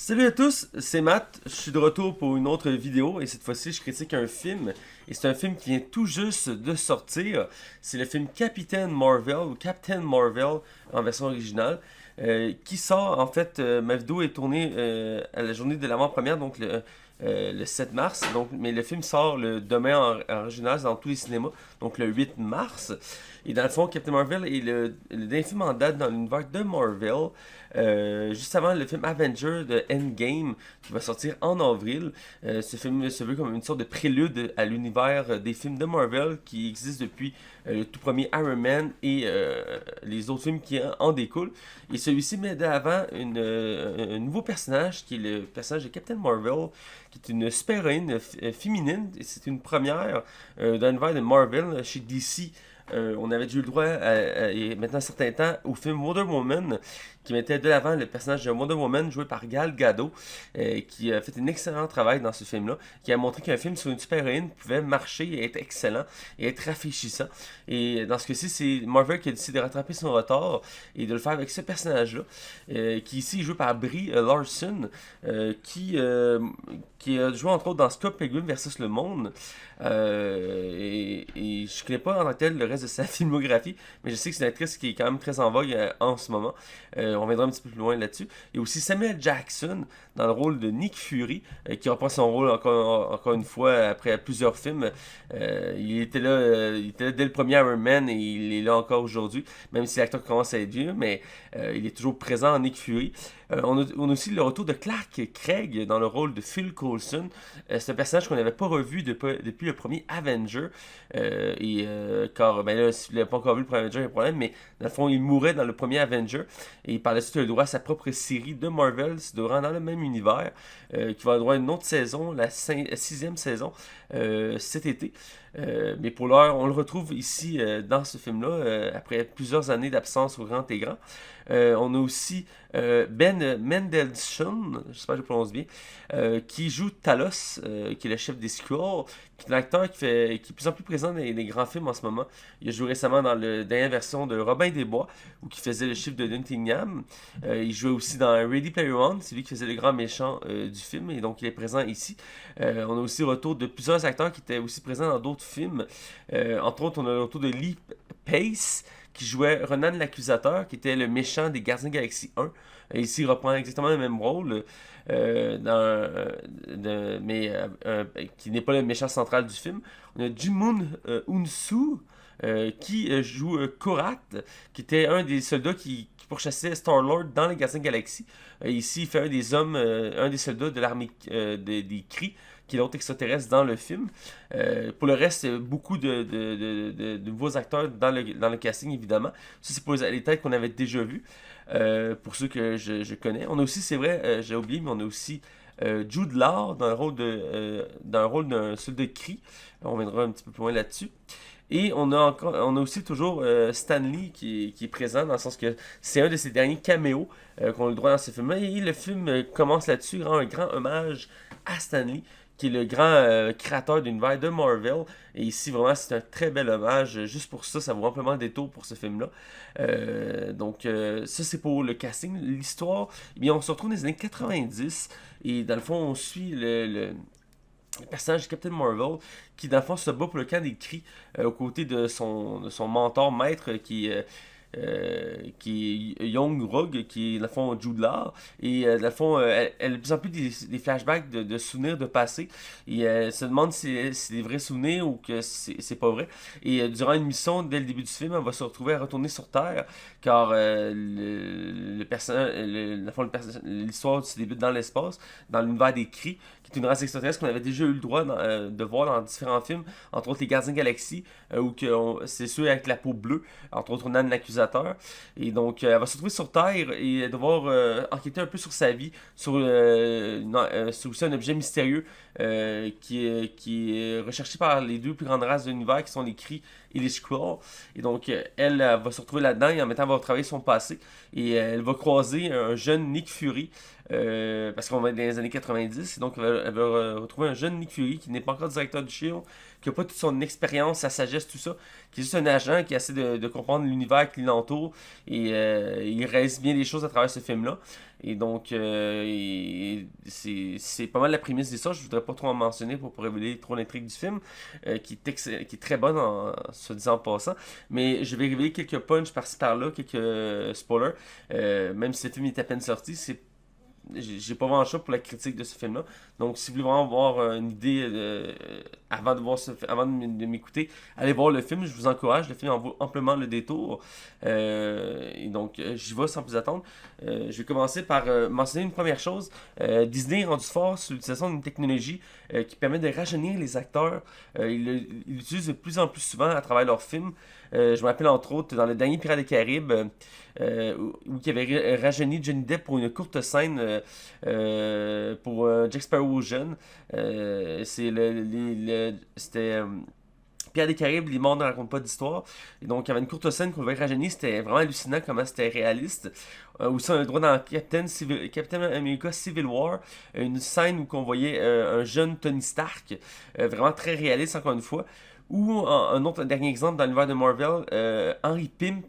Salut à tous, c'est Matt, je suis de retour pour une autre vidéo et cette fois-ci je critique un film et c'est un film qui vient tout juste de sortir. C'est le film Captain Marvel en version originale qui sort en fait, ma vidéo est tournée à la journée de l'avant-première donc le 7 mars, donc, mais le film sort demain en original dans tous les cinémas, donc le 8 mars. Et dans le fond, Captain Marvel est le dernier film en date dans l'univers de Marvel. Juste avant le film Avenger de Endgame qui va sortir en avril. Ce film se veut comme une sorte de prélude à l'univers des films de Marvel qui existent depuis le tout premier Iron Man et les autres films qui en découlent. Et celui-ci met de l'avant un nouveau personnage qui est le personnage de Captain Marvel, qui est une super-héroïne féminine. Et c'est une première dans l'univers de Marvel chez DC. On avait dû le droit il y a maintenant un certain temps au film Wonder Woman qui mettait de l'avant le personnage de Wonder Woman joué par Gal Gadot qui a fait un excellent travail dans ce film-là, qui a montré qu'un film sur une super-héroïne pouvait marcher et être excellent et être rafraîchissant. Et dans ce cas-ci, c'est Marvel qui a décidé de rattraper son retard et de le faire avec ce personnage-là qui ici est joué par Brie Larson qui a joué entre autres dans Scott Pilgrim vs. Le Monde. Et je connais pas en tant que tel le reste de sa filmographie, mais je sais que c'est une actrice qui est quand même très en vogue en ce moment. On reviendra un petit peu plus loin là-dessus. Il y a aussi Samuel Jackson dans le rôle de Nick Fury, qui reprend son rôle encore une fois après plusieurs films. Il était là dès le premier Iron Man et il est là encore aujourd'hui, même si l'acteur commence à être vieux, mais il est toujours présent en Nick Fury. On a aussi le retour de Clark Craig dans le rôle de Phil Coulson. C'est un personnage qu'on n'avait pas revu depuis le premier Avenger. Car, ben là, si vous l'avez pas encore vu le premier Avenger, il y a un problème, mais dans le fond, il mourait dans le premier Avenger. Et par la suite, il a eu droit à sa propre série de Marvel, se déroulant dans le même univers, qui va avoir droit à une autre saison, la sixième saison, cet été. Mais pour l'heure, on le retrouve ici dans ce film-là, après plusieurs années d'absence au grand écran. On a aussi Ben Mendelsohn, j'espère que je prononce bien, qui joue Talos, qui est le chef des Skrulls, qui est un acteur qui est de plus en plus présent dans les grands films en ce moment. Il a joué récemment dans la dernière version de Robin des Bois, où il faisait le chiffre de Nottingham. Il jouait aussi dans Ready Player One, c'est lui qui faisait le grand méchant du film, et donc il est présent ici. On a aussi le retour de plusieurs acteurs qui étaient aussi présents dans d'autres films. Entre autres, on a le retour de Lee Pace, qui jouait Ronan l'Accusateur, qui était le méchant des Gardiens de la Galaxie 1. Et ici, il reprend exactement le même rôle, qui n'est pas le méchant central du film. On a Jimoon Unsu, qui joue Korat, qui était un des soldats qui pourchassait Star-Lord dans les Gardiens de la Galaxie. Ici, il fait un des hommes, un des soldats de l'armée des Kree, qui est l'autre extraterrestre dans le film. Pour le reste, beaucoup de nouveaux acteurs dans le casting, évidemment. Ça, c'est pour les têtes qu'on avait déjà vues, pour ceux que je connais. On a aussi, c'est vrai, j'ai oublié, mais on a aussi Jude Law dans le rôle d'un soldat de Kree. On reviendra un petit peu plus loin là-dessus. Et on a aussi toujours Stan Lee qui est présent, dans le sens que c'est un de ses derniers caméos qu'on a le droit dans ce film-là. Et le film commence là-dessus, rend un grand hommage à Stan Lee, qui est le grand créateur de l'univers de Marvel. Et ici, vraiment, c'est un très bel hommage. Juste pour ça, ça vaut amplement le détour pour ce film-là. Ça, c'est pour le casting. L'histoire, eh bien, on se retrouve dans les années 90. Et dans le fond, on suit le personnage de Captain Marvel qui, dans le fond, se bat pour le camp des Kree aux côtés de son mentor maître qui est Young Rug, qui est dans le fond Jude Law. Et dans le fond, elle a de plus en plus des flashbacks de souvenirs de passé. Et elle se demande si c'est des vrais souvenirs ou que c'est pas vrai. Et durant une mission, dès le début du film, elle va se retrouver à retourner sur Terre, car le personnage, dans le fond, l'histoire se débute dans l'espace, dans l'univers des Kree, qui est une race extraterrestre qu'on avait déjà eu le droit de voir dans différents films, entre autres les Gardiens de la Galaxie, où c'est ceux avec la peau bleue, entre autres Nan l'accusateur. Et donc, elle va se retrouver sur Terre et devoir enquêter un peu sur sa vie, sur aussi un objet mystérieux qui est recherché par les deux plus grandes races de l'univers, qui sont les Kree et les Skrulls. Et donc, elle va se retrouver là-dedans et en même temps, elle va travailler son passé. Et elle va croiser un jeune Nick Fury, parce qu'on va être dans les années 90. Et donc, elle va retrouver un jeune Nick Fury qui n'est pas encore directeur du SHIELD, qui n'a pas toute son expérience, sa sagesse, tout ça, qui est juste un agent qui essaie de comprendre l'univers qui l'entoure et il réalise bien les choses à travers ce film-là. Et donc, c'est pas mal la prémisse de ça. Je voudrais pas trop en mentionner pour pas révéler trop l'intrigue du film, qui est très bonne se disant en passant. Mais je vais révéler quelques punchs par-ci par-là, quelques spoilers. Même si le film est à peine sorti, j'ai pas vraiment le choix pour la critique de ce film-là. Donc, si vous voulez vraiment avoir une idée avant de voir avant de m'écouter, allez voir le film. Je vous encourage. Le film en vaut amplement le détour. Et donc, j'y vais sans plus attendre. Je vais commencer par mentionner une première chose. Disney est rendu fort sur l'utilisation d'une technologie qui permet de rajeunir les acteurs. Ils l'utilisent de plus en plus souvent à travers leurs films. Je me rappelle entre autres dans le dernier Pirates des Caraïbes où il avait rajeuni Johnny Depp pour une courte scène pour Jack Sparrow jeune. C'était Pirates des Caraïbes, les morts ne racontent pas d'histoire. Et donc, il y avait une courte scène qu'on avait rajeuni. C'était vraiment hallucinant comment c'était réaliste. Aussi, on a le droit dans Captain America Civil War, une scène où on voyait un jeune Tony Stark, vraiment très réaliste encore une fois. Ou un autre dernier exemple dans l'univers de Marvel, Henry Pym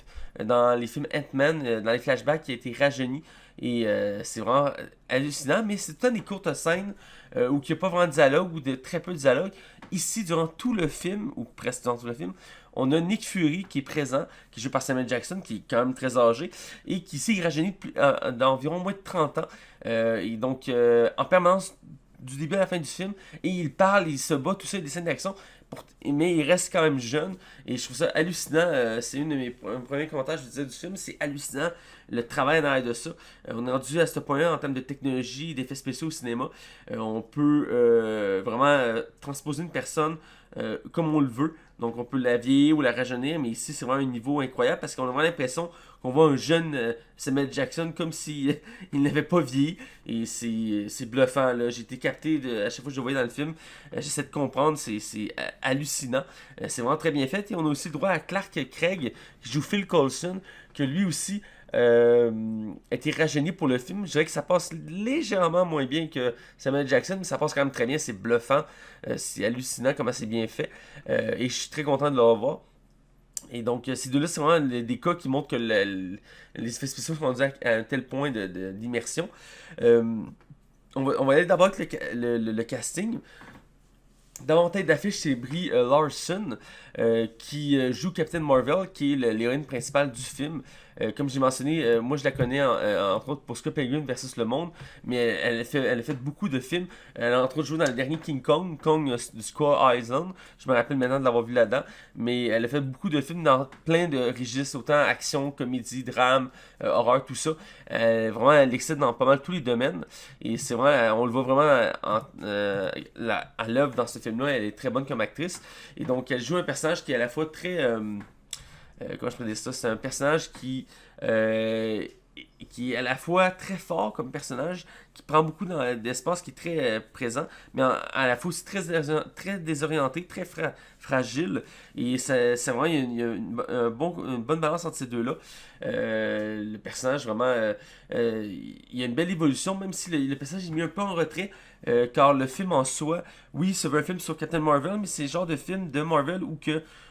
dans les films Ant-Man, dans les flashbacks, qui a été rajeuni. Et c'est vraiment hallucinant, mais c'est tout des courtes scènes où il n'y a pas vraiment de dialogue ou de très peu de dialogue. Ici, durant tout le film, ou presque durant tout le film, on a Nick Fury qui est présent, qui est joué par Samuel Jackson, qui est quand même très âgé, et qui s'est rajeuni d'environ moins de 30 ans. Et donc, en permanence, du début à la fin du film, et il parle, il se bat, tout ça, des scènes d'action, mais il reste quand même jeune, et je trouve ça hallucinant. C'est une de mes premiers commentaires, je disais, du film, c'est hallucinant le travail en arrière de ça. On est rendu à ce point-là en termes de technologie, d'effets spéciaux au cinéma. On peut vraiment transposer une personne comme on le veut. Donc on peut la vieillir ou la rajeunir, mais ici c'est vraiment un niveau incroyable parce qu'on a vraiment l'impression qu'on voit un jeune Samuel Jackson comme si il n'avait pas vieilli. Et c'est bluffant, là. J'ai été capté à chaque fois que je le voyais dans le film. J'essaie de comprendre, c'est hallucinant. C'est vraiment très bien fait. Et on a aussi le droit à Clark Craig qui joue Phil Coulson, que lui aussi a été rajeuni pour le film. Je dirais que ça passe légèrement moins bien que Samuel Jackson, mais ça passe quand même très bien. C'est bluffant. C'est hallucinant comment c'est bien fait. Et je suis très content de le revoir. Et donc, ces deux-là, c'est vraiment des cas qui montrent que les effets spéciaux sont rendus à un tel point d'immersion. Euh, on va aller d'abord avec le casting. Dans mon tête d'affiche, c'est Brie Larson qui joue Captain Marvel, qui est l'héroïne principale du film. Comme j'ai mentionné, moi je la connais entre autres pour Scott Pilgrim versus le monde, mais elle a fait beaucoup de films. Elle a entre autres joué dans le dernier King Kong, du Skull Island. Je me rappelle maintenant de l'avoir vu là-dedans, mais elle a fait beaucoup de films dans plein de registres, autant action, comédie, drame, horreur, tout ça. Vraiment, elle excelle dans pas mal tous les domaines, et c'est vrai, on le voit vraiment à l'œuvre dans ce film-là. Elle est très bonne comme actrice, et donc elle joue un personnage qui est à la fois très comment je peux dire ça, c'est un personnage qui est à la fois très fort comme personnage, qui prend beaucoup d'espace, qui est très présent, mais à la fois aussi très désorienté, très fragile. Et c'est vraiment, il y a une bonne balance entre ces deux-là. Le personnage, vraiment, il y a une belle évolution, même si le personnage est mis un peu en retrait, car le film en soi, oui, c'est un film sur Captain Marvel, mais c'est le genre de film de Marvel où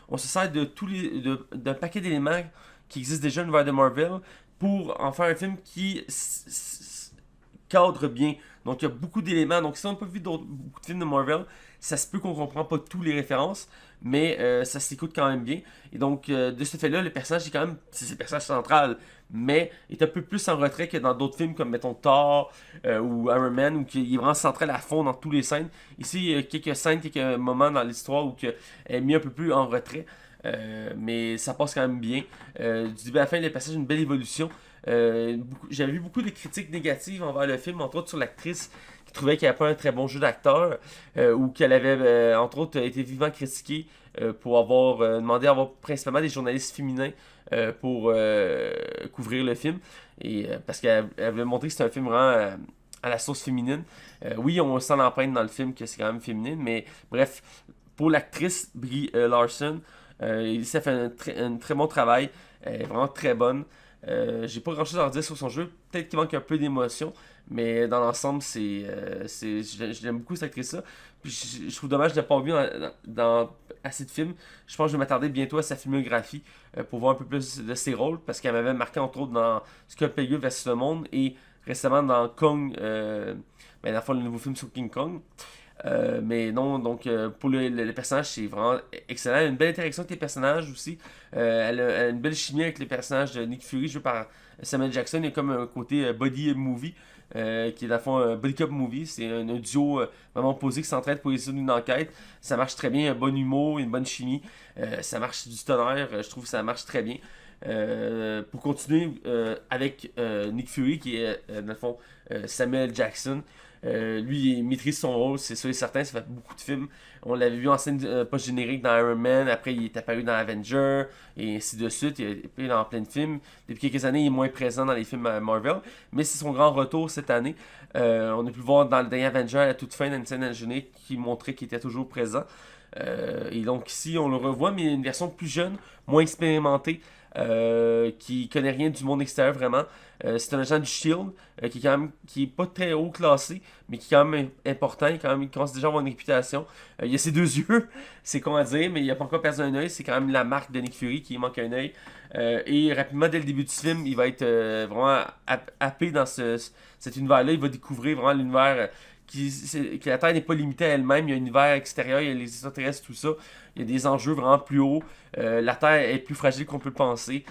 on se sert d'un paquet d'éléments qui existent déjà dans l'univers de Marvel pour en faire un film qui cadre bien. Donc il y a beaucoup d'éléments. Donc si on n'a pas vu beaucoup de films de Marvel, ça se peut qu'on ne comprend pas tous les références, mais ça s'écoute quand même bien. Et donc de ce fait-là, le personnage est quand même, c'est le personnage central, mais est un peu plus en retrait que dans d'autres films comme mettons Thor ou Iron Man, où il est vraiment central à fond dans toutes les scènes. Ici, il y a quelques scènes, quelques moments dans l'histoire où elle est mis un peu plus en retrait. Mais ça passe quand même bien. Du début à la fin, le passage a une belle évolution. J'avais vu beaucoup de critiques négatives envers le film, entre autres sur l'actrice qui trouvait qu'elle n'avait pas un très bon jeu d'acteur, ou qu'elle avait, entre autres, été vivement critiquée pour avoir demandé à avoir principalement des journalistes féminins pour couvrir le film. Et parce qu'elle avait montré que c'était un film vraiment à la sauce féminine. Oui, on sent l'empreinte dans le film que c'est quand même féminine, mais bref, pour l'actrice Brie Larson, Ça fait un très bon travail. Elle est vraiment très bonne. J'ai pas grand chose à redire sur son jeu. Peut-être qu'il manque un peu d'émotion, mais dans l'ensemble, je l'aime beaucoup cette actrice-là. Puis je trouve dommage de ne pas vu dans assez de films. Je pense que je vais m'attarder bientôt à sa filmographie pour voir un peu plus de ses rôles, parce qu'elle m'avait marqué entre autres dans Scott Pilgrim vs. le Monde et récemment dans Kong, dans le fond, le nouveau film sur King Kong. Mais non, donc pour le personnage, c'est vraiment excellent. Elle a une belle interaction avec les personnages aussi. Elle a une belle chimie avec les personnages de Nick Fury joué par Samuel Jackson. Il y a comme un côté body movie, qui est dans le fond un body cop movie. C'est un duo vraiment posé qui s'entraide pour réussir une enquête. Ça marche très bien, un bon humour, une bonne chimie. Ça marche du tonnerre, je trouve que ça marche très bien. Pour continuer avec Nick Fury, qui est dans le fond Samuel Jackson. Lui, il maîtrise son rôle, c'est sûr et certain. Ça fait beaucoup de films. On l'avait vu en scène post-générique dans Iron Man. Après, il est apparu dans Avenger. Et ainsi de suite. Il est dans plein de films. Depuis quelques années, il est moins présent dans les films Marvel. Mais c'est son grand retour cette année. On a pu le voir dans le dernier Avenger à la toute fin, dans une scène algénée qui montrait qu'il était toujours présent. Et donc ici, on le revoit, mais une version plus jeune, moins expérimentée. Qui connaît rien du monde extérieur vraiment. C'est un agent du Shield qui est pas très haut classé, mais qui est quand même important. Il commence déjà à avoir une réputation. Il a ses deux yeux, c'est con à dire, mais il a pas encore perdu un œil. C'est quand même la marque de Nick Fury qui manque un œil. Et rapidement, dès le début du film, il va être vraiment happé dans cet univers-là. Il va découvrir vraiment l'univers. Que la Terre n'est pas limitée à elle-même, il y a un univers extérieur, il y a les extraterrestres, tout ça. Il y a des enjeux vraiment plus hauts. La Terre est plus fragile qu'on peut le penser.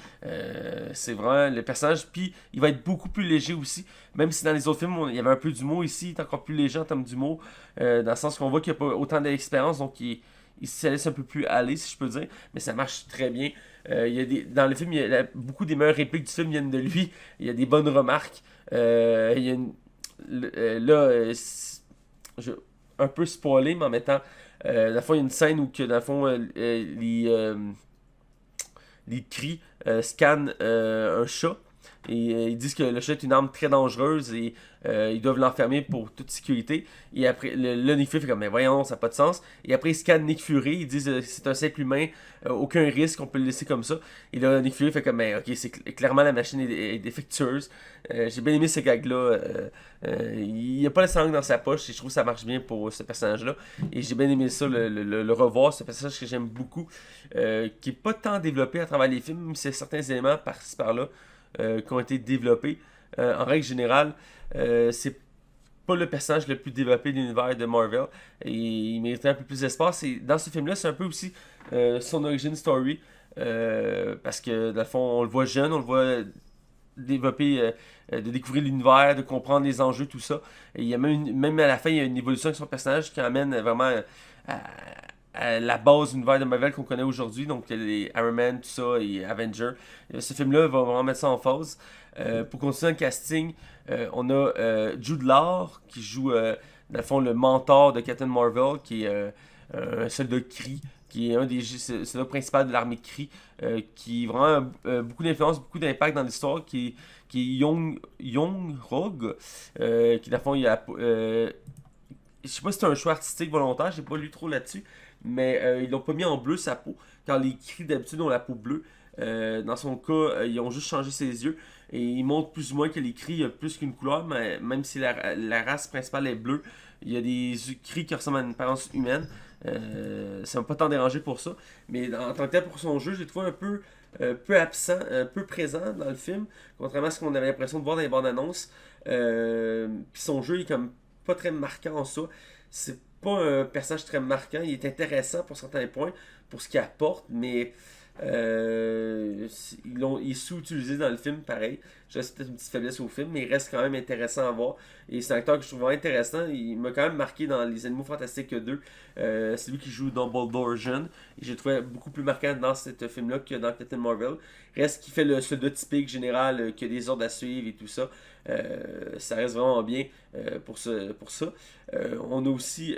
C'est vraiment le personnage. Puis il va être beaucoup plus léger aussi. Même si dans les autres films, il y avait un peu d'humour ici, il est encore plus léger en termes d'humour. Dans le sens qu'on voit qu'il n'y a pas autant d'expérience, donc il se laisse un peu plus aller, si je peux dire. Mais ça marche très bien. Dans le film, beaucoup des meilleures répliques du film viennent de lui. Il y a des bonnes remarques. Il y a une, je un peu spoilé, mais en mettant. Dans le fond, il y a une scène où, dans le fond, les cris scannent un chat. Et ils disent que le chat est une arme très dangereuse et ils doivent l'enfermer pour toute sécurité. Et après, le Nick Fury fait comme, mais voyons, ça n'a pas de sens. Et après, ils scannent Nick Fury, ils disent c'est un simple humain, aucun risque, on peut le laisser comme ça. Et là, Nick Fury fait comme, mais ok, clairement la machine est défectueuse. J'ai bien aimé ce gag-là. Il n'y a pas la langue dans sa poche et je trouve que ça marche bien pour ce personnage-là. Et j'ai bien aimé ça, le revoir, ce personnage que j'aime beaucoup, qui n'est pas tant développé à travers les films, mais c'est certains éléments par-ci par-là qui ont été développés. En règle générale, c'est pas le personnage le plus développé de l'univers de Marvel. Et il méritait un peu plus d'espace. Et dans ce film-là, c'est un peu aussi son origin story. Parce que, dans le fond, on le voit jeune, on le voit développer, de découvrir l'univers, de comprendre les enjeux, tout ça. Et il y a même à la fin, il y a une évolution de son personnage qui amène vraiment à la base de l'univers de Marvel qu'on connaît aujourd'hui, donc les Iron Man, tout ça, et Avenger. Ce film-là va vraiment mettre ça en phase. Pour continuer le casting, on a Jude Law qui joue, dans le fond, le mentor de Captain Marvel, qui est un soldat Kree, qui est un des soldats principaux de l'armée Kree, qui a vraiment beaucoup d'influence, beaucoup d'impact dans l'histoire, qui est Young Rogue, qui, dans le fond, il a. Je sais pas si c'est un choix artistique volontaire, j'ai pas lu trop là-dessus, mais ils l'ont pas mis en bleu sa peau, car les Kree d'habitude ont la peau bleue. Dans son cas, ils ont juste changé ses yeux et ils montrent plus ou moins que les Kree ont plus qu'une couleur, mais même si la race principale est bleue, il y a des Kree qui ressemblent à une apparence humaine. Ça m'a pas tant dérangé pour ça, mais en tant que tel pour son jeu, j'ai trouvé un peu absent, un peu présent dans le film, contrairement à ce qu'on avait l'impression de voir dans les bandes annonces. Puis son jeu est comme pas très marquant en soi. C'est pas un personnage très marquant. Il est intéressant pour certains points, pour ce qu'il apporte, mais il est sous-utilisé dans le film, pareil. Je sais peut-être une petite faiblesse au film, mais il reste quand même intéressant à voir. Et c'est un acteur que je trouve vraiment intéressant. Il m'a quand même marqué dans Les Animaux Fantastiques 2. C'est lui qui joue Dumbledore jeune. Et j'ai trouvé beaucoup plus marquant dans ce film-là que dans Captain Marvel. Reste qu'il fait le soldat typique général, qui a des ordres à suivre et tout ça. Ça reste vraiment bien pour ça. On a aussi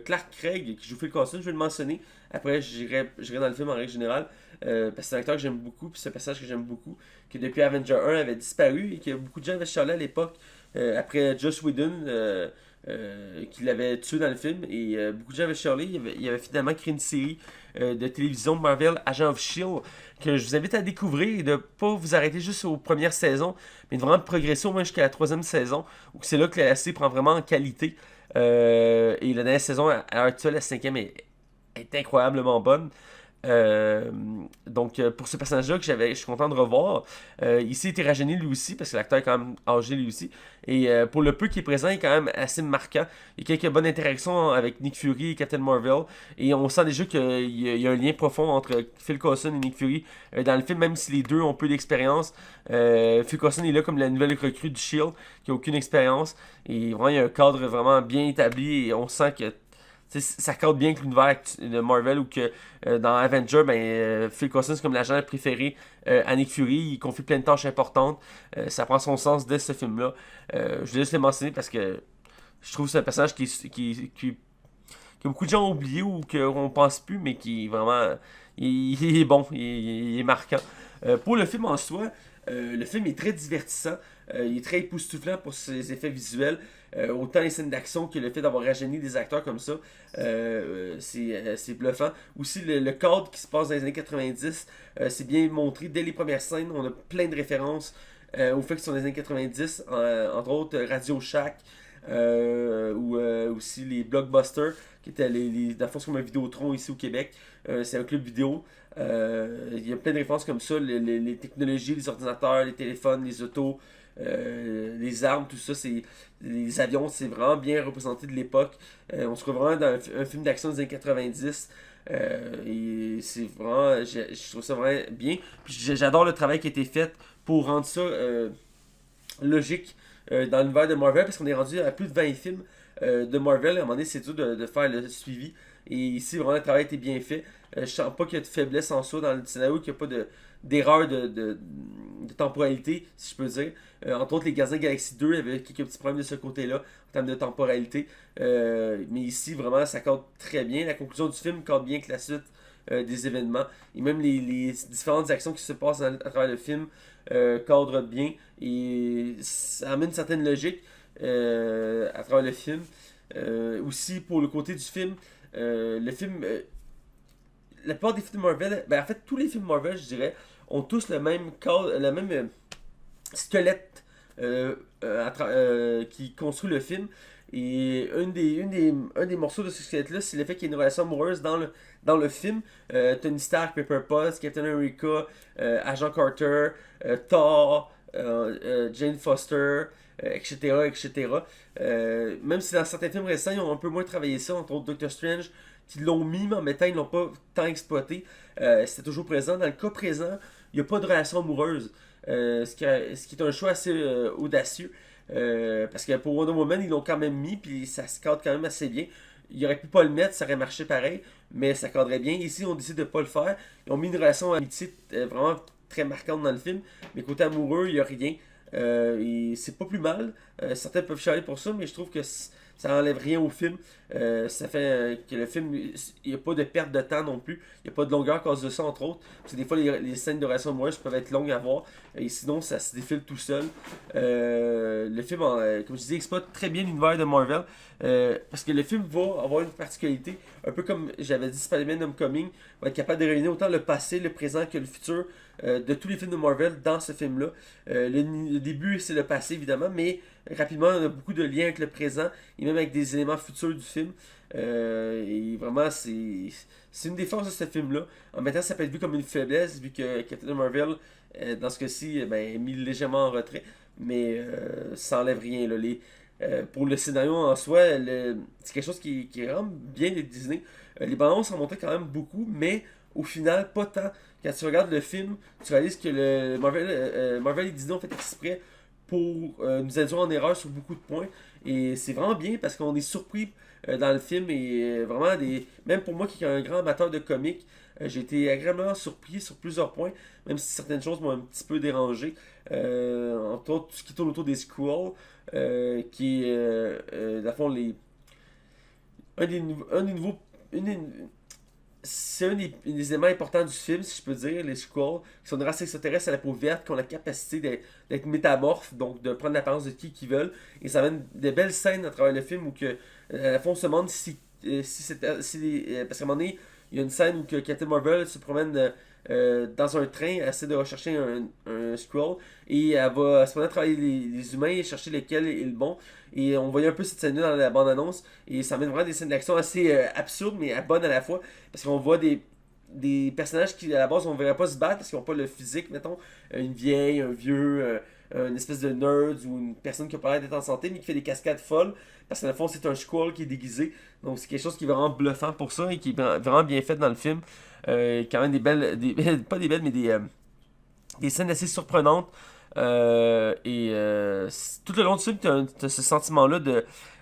Clark Craig qui joue Phil Coulson, je vais le mentionner, Après, j'irai dans le film en règle générale. Parce que c'est un acteur que j'aime beaucoup, puis c'est un personnage que j'aime beaucoup, qui depuis Avenger 1 avait disparu et que beaucoup de gens avaient chialé à l'époque, après Joss Whedon, qui l'avait tué dans le film. Et beaucoup de gens avaient chialé. Il avait finalement créé une série de télévision Marvel Agent of Shield que je vous invite à découvrir et de pas vous arrêter juste aux premières saisons, mais de vraiment progresser au moins jusqu'à la troisième saison, où c'est là que la série prend vraiment en qualité. Et la dernière saison, à l'heure actuelle, la cinquième est incroyablement bonne. Euh, donc, pour ce personnage-là que je suis content de revoir. Ici, il était rajeuni lui aussi, parce que l'acteur est quand même âgé lui aussi. Et pour le peu qui est présent, il est quand même assez marquant. Il y a quelques bonnes interactions avec Nick Fury et Captain Marvel. Et on sent déjà qu'il y a un lien profond entre Phil Coulson et Nick Fury dans le film, même si les deux ont peu d'expérience. Phil Coulson est là comme la nouvelle recrue du Shield, qui a aucune expérience. Et vraiment, il y a un cadre vraiment bien établi. Et on sent que ça cadre bien avec l'univers de Marvel ou que dans Avenger, Phil Coulson c'est comme l'agent préféré à Nick Fury, il confie plein de tâches importantes, ça prend son sens dès ce film-là. Je voulais juste le mentionner parce que je trouve que c'est un personnage que beaucoup de gens ont oublié ou qu'on pense plus, mais qui vraiment il est bon, il est marquant. Pour le film en soi, le film est très divertissant. Il est très époustouflant pour ses effets visuels. Autant les scènes d'action que le fait d'avoir rajeuni des acteurs comme ça. C'est bluffant. Aussi, le cadre qui se passe dans les années 90, c'est bien montré dès les premières scènes. On a plein de références au fait que ce sont les années 90. Entre autres, Radio Shack. Ou aussi les Blockbusters, qui étaient dans le fond, c'est comme un Vidéotron ici au Québec. C'est un club vidéo. Il y a plein de références comme ça, les technologies, les ordinateurs, les téléphones, les autos, les armes, tout ça, les avions, c'est vraiment bien représenté de l'époque. On se trouve vraiment dans un film d'action des années 90. Et c'est vraiment, je trouve ça vraiment bien. Puis j'adore le travail qui a été fait pour rendre ça logique dans l'univers de Marvel, parce qu'on est rendu à plus de 20 films de Marvel. À un moment donné, c'est dur de faire le suivi. Et ici, vraiment, le travail a été bien fait. Je sens pas qu'il y a de faiblesse en soi dans le scénario, qu'il n'y a pas d'erreur de temporalité, si je peux dire. Entre autres, les Gardiens de la Galaxie 2, il y avait quelques petits problèmes de ce côté-là, en termes de temporalité. Mais ici, vraiment, ça cadre très bien. La conclusion du film cadre bien que la suite des événements. Et même les différentes actions qui se passent à travers le film cadrent bien. Et ça amène une certaine logique à travers le film. Aussi, pour le côté du film, le film la plupart des films Marvel, en fait tous les films Marvel, je dirais, ont tous le même cadre, le même squelette qui construit le film. Et un des morceaux de ce squelette-là, c'est le fait qu'il y ait une relation amoureuse dans le film. Tony Stark, Pepper Potts, Captain America, Agent Carter, Thor, Jane Foster, etc. etc. Même si dans certains films récents, ils ont un peu moins travaillé ça, entre autres Doctor Strange, qui l'ont mis, mais en même temps, ils l'ont pas tant exploité. C'était toujours présent. Dans le cas présent, il n'y a pas de relation amoureuse. Ce qui est un choix assez audacieux. Parce que pour Wonder Woman, ils l'ont quand même mis, puis ça se cadre quand même assez bien. Il aurait pu pas le mettre, ça aurait marché pareil, mais ça cadrait bien. Ici, on décide de pas le faire. Ils ont mis une relation d'amitié vraiment très marquante dans le film, mais côté amoureux, il n'y a rien. Et c'est pas plus mal. Certains peuvent chialer pour ça, mais je trouve que ça enlève rien au film. Ça fait que le film, il n'y a pas de perte de temps non plus. Il n'y a pas de longueur à cause de ça, entre autres. Parce que des fois, les scènes de relation amoureuse peuvent être longues à voir. Et sinon, ça se défile tout seul. Le film, comme je disais, exploite très bien l'univers de Marvel. Parce que le film va avoir une particularité. Un peu comme j'avais dit, Spider-Man Homecoming va être capable de réunir autant le passé, le présent que le futur de tous les films de Marvel dans ce film-là. Le début, c'est le passé, évidemment, mais rapidement, on a beaucoup de liens avec le présent et même avec des éléments futurs du film. Et vraiment, c'est une des forces de ce film-là. En même temps, ça peut être vu comme une faiblesse, vu que Captain Marvel, dans ce cas-ci, est mis légèrement en retrait. Mais ça enlève rien. Là. Pour le scénario en soi, c'est quelque chose qui rend bien les Disney. Les bandes s'en montaient quand même beaucoup, mais au final, pas tant. Quand tu regardes le film, tu réalises que le Marvel et Disney ont fait exprès pour nous induire en erreur sur beaucoup de points. Et c'est vraiment bien parce qu'on est surpris dans le film et vraiment même pour moi qui est un grand amateur de comics, j'ai été agréablement surpris sur plusieurs points, même si certaines choses m'ont un petit peu dérangé. Entre autres, tout ce qui tourne autour des Skrulls, qui est, dans le fond, un des nouveaux. c'est un des éléments importants du film, si je peux dire, les Skrulls, qui sont des races extraterrestres à la peau verte, qui ont la capacité d'être métamorphes, donc de prendre l'apparence de qui qu'ils veulent. Et ça amène de belles scènes à travers le film où que, à la fois on se demande parce qu'à un moment donné, il y a une scène où que Captain Marvel se promène dans un train, elle essaie de rechercher un Skrull, et elle va se promèner à travers les humains et chercher lequel est le bon. Et on voyait un peu cette scène-là dans la bande-annonce, et ça amène vraiment des scènes d'action assez absurdes, mais bonnes à la fois, parce qu'on voit des personnages qui, à la base, on ne verrait pas se battre parce qu'ils n'ont pas le physique, mettons, une vieille, un vieux, une espèce de nerd ou une personne qui a pas l'air d'être en santé, mais qui fait des cascades folles, parce que dans le fond, c'est un Skrull qui est déguisé. Donc, c'est quelque chose qui est vraiment bluffant pour ça et qui est vraiment bien fait dans le film. Quand même des belles, pas des belles, mais des scènes assez surprenantes. Tout le long du film, tu as ce sentiment-là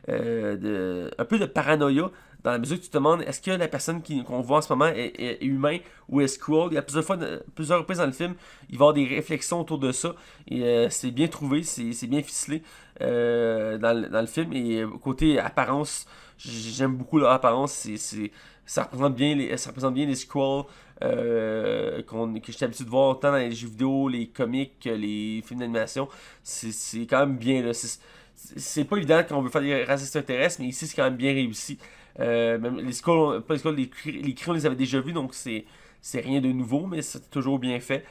un peu de paranoïa, dans la mesure que tu te demandes est-ce que la personne qu'on voit en ce moment est humain ou est Skrull. Il y a plusieurs reprises dans le film, il va y avoir des réflexions autour de ça. Et c'est bien trouvé, c'est bien ficelé dans le film. Et côté apparence, j'aime beaucoup leur apparence. Ça représente bien les Skrulls que je suis habitué de voir autant dans les jeux vidéo, les comics, les films d'animation. C'est quand même bien. Là. C'est pas évident quand on veut faire des races extraterrestres, mais ici c'est quand même bien réussi. Même les Skrulls, pas les Skrulls, les Kree, on les avait déjà vus, donc c'est rien de nouveau, mais c'est toujours bien fait.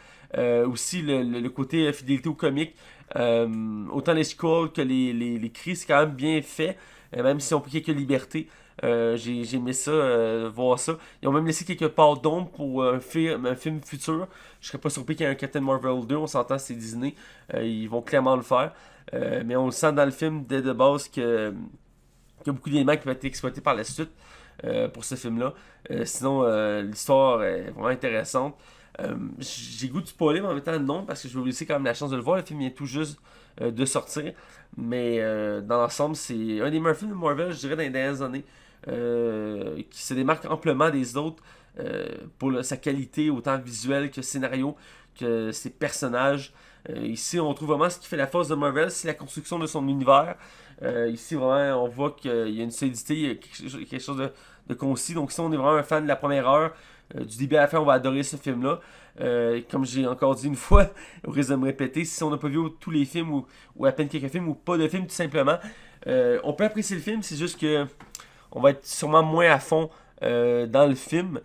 Aussi le côté fidélité au comic, autant les Skrulls que les Kree, c'est quand même bien fait, même si on peut quelques libertés. J'ai aimé ça, voir ça. Ils ont même laissé quelques parts d'ombre pour un film futur. Je serais pas surpris qu'il y ait un Captain Marvel 2, on s'entend, c'est Disney. Ils vont clairement le faire. Mais on le sent dans le film dès de base qu'il y a beaucoup d'éléments qui vont être exploités par la suite pour ce film-là. Sinon, l'histoire est vraiment intéressante. J'ai goût de spoiler, mais en même temps non, parce que je vais vous laisser quand même la chance de le voir. Le film vient tout juste de sortir. Mais dans l'ensemble, c'est un des meilleurs films de Marvel, je dirais, dans les dernières années. Qui se démarque amplement des autres pour sa qualité, autant visuelle que scénario, que ses personnages. Ici, on trouve vraiment ce qui fait la force de Marvel, c'est la construction de son univers. Ici, vraiment, on voit qu'il y a une solidité, il y a quelque chose de concis. Donc, si on est vraiment un fan de la première heure, du début à la fin, on va adorer ce film-là. Comme j'ai encore dit une fois, au risque de me répéter, si on n'a pas vu tous les films ou à peine quelques films ou pas de films, tout simplement, on peut apprécier le film, c'est juste que on va être sûrement moins à fond dans le film.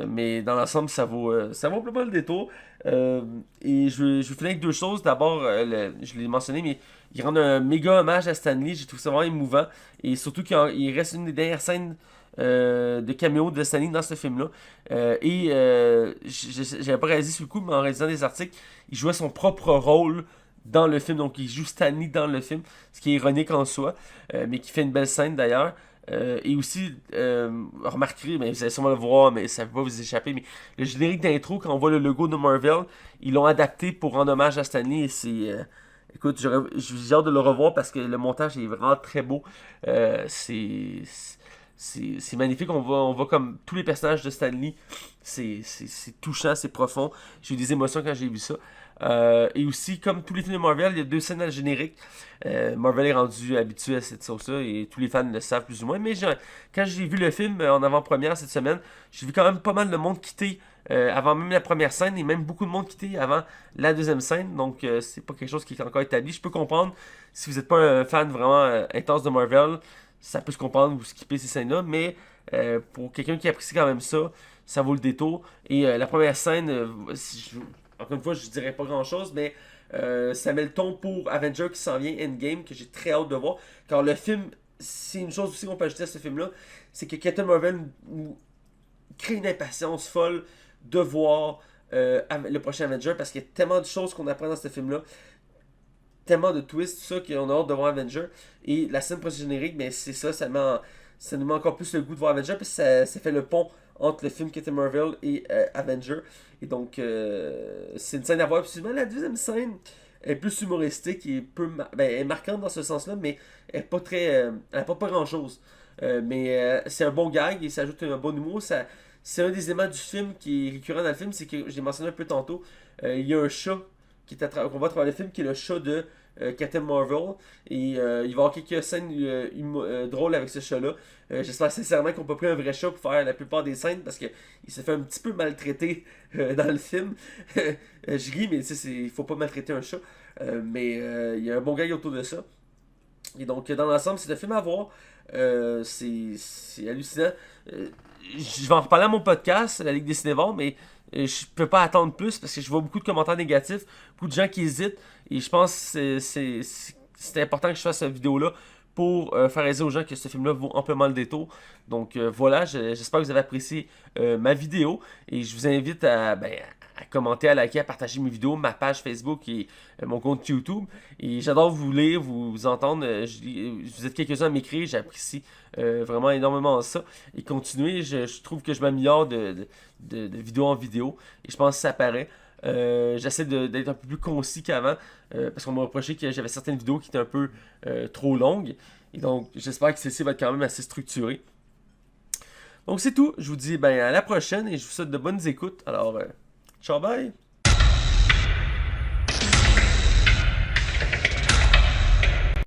Mais dans l'ensemble, ça vaut pas mal le détour. Et je vais finir avec deux choses. D'abord, je l'ai mentionné, mais il rend un méga hommage à Stan Lee. J'ai trouvé ça vraiment émouvant. Et surtout qu'il reste une des dernières scènes de caméo de Stan Lee dans ce film-là. J'avais pas réalisé sur le coup, mais en réalisant des articles, il jouait son propre rôle dans le film. Donc, il joue Stan Lee dans le film, ce qui est ironique en soi, mais qui fait une belle scène d'ailleurs. Et aussi, remarquerez, mais vous allez sûrement le voir, mais ça ne va pas vous échapper, mais le générique d'intro, quand on voit le logo de Marvel, ils l'ont adapté pour rendre hommage à Stan Lee et c'est... écoute, j'ai hâte de le revoir parce que le montage est vraiment très beau. C'est magnifique, on voit comme tous les personnages de Stan Lee. C'est touchant, c'est profond. J'ai eu des émotions quand j'ai vu ça. Et aussi, comme tous les films de Marvel, il y a deux scènes dans le générique. Marvel est rendu habitué à cette sauce-là et tous les fans le savent plus ou moins. Mais quand j'ai vu le film en avant-première cette semaine, j'ai vu quand même pas mal de monde quitter avant même la première scène et même beaucoup de monde quitter avant la deuxième scène. Donc, c'est pas quelque chose qui est encore établi. Je peux comprendre si vous n'êtes pas un fan vraiment intense de Marvel, ça peut se comprendre, vous skippez ces scènes-là. Mais pour quelqu'un qui apprécie quand même ça, ça vaut le détour. Et la première scène, encore une fois, je dirais pas grand chose, mais ça met le ton pour Avenger qui s'en vient, Endgame, que j'ai très hâte de voir. Car le film, c'est une chose aussi qu'on peut ajouter à ce film-là, c'est que Captain Marvel nous crée une impatience folle de voir le prochain Avenger, parce qu'il y a tellement de choses qu'on apprend dans ce film-là, tellement de twists, tout ça, qu'on a hâte de voir Avenger. Et la scène post-générique, ben, c'est ça, ça nous met encore plus le goût de voir Avenger, parce que ça fait le pont entre le film Captain Marvel et Avenger. Et donc, c'est une scène à voir. Puis souvent, la deuxième scène est plus humoristique et est marquante dans ce sens-là, mais elle n'est pas très. Elle n'a pas grand-chose. Mais c'est un bon gag et ça ajoute un bon humour. C'est un des éléments du film qui est récurrent dans le film, c'est que j'ai mentionné un peu tantôt. Il y a un chat qu'on voit à travers le film, qui est le chat de Captain Marvel. Et il va y avoir quelques scènes drôles avec ce chat-là. J'espère sincèrement qu'on n'a pas pris un vrai chat pour faire la plupart des scènes parce qu'il s'est fait un petit peu maltraiter dans le film. Je ris, mais il faut pas maltraiter un chat. Il y a un bon gag autour de ça. Et donc, dans l'ensemble, c'est un film à voir. C'est hallucinant. Je vais en reparler à mon podcast, la Ligue des Cinévores, mais je peux pas attendre plus parce que je vois beaucoup de commentaires négatifs, beaucoup de gens qui hésitent. Et je pense que c'est important que je fasse cette vidéo-là pour faire réaliser aux gens que ce film-là vaut amplement le détour. Donc voilà, j'espère que vous avez apprécié ma vidéo. Et je vous invite à commenter, à liker, à partager mes vidéos, ma page Facebook et mon compte YouTube. Et j'adore vous lire, vous entendre. Vous êtes quelques-uns à m'écrire, j'apprécie vraiment énormément ça. Et continuez, je trouve que je m'améliore de vidéo en vidéo. Et je pense que ça paraît. J'essaie d'être un peu plus concis qu'avant parce qu'on m'a reproché que j'avais certaines vidéos qui étaient un peu trop longues. Et donc, j'espère que celle-ci va être quand même assez structurée. Donc, c'est tout. Je vous dis à la prochaine et je vous souhaite de bonnes écoutes. Alors, ciao, bye!